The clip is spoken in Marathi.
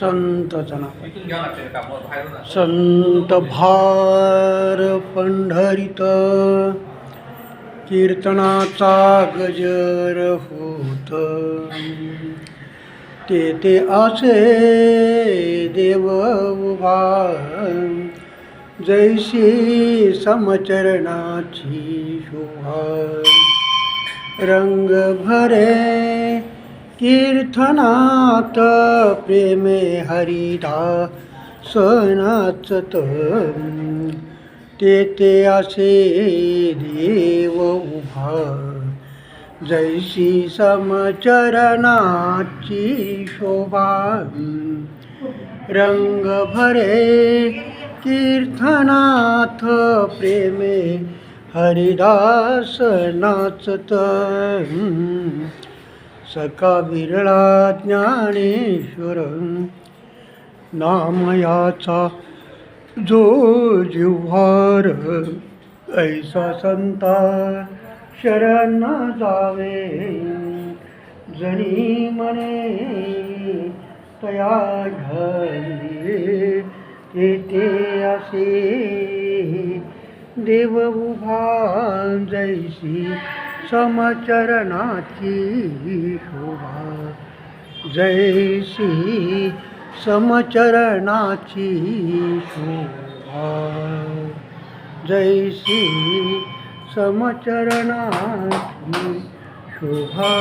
संतजना संत भार पंढरीत कीर्तनाचा गजर होत, ते असे देव उभा जैसी समचरणाची शोभा. रंग भरे कीर्तनात प्रेमे हरिदास नाचत, ते असे देव उभा जैसी समचरणाची शोभा. रंग भरे कीर्तनात प्रेमे हरिदास नाचत, सखा बिरळा ज्ञानेश्वर नामयाचा जो जिव्हार. ऐसा संता शरण जावे जनी मने तया घरी, ते असे देव उभा जैसी समचरणाची शोभा. जैसी समचरणाची शोभा. जैसी समचरणाची शोभा.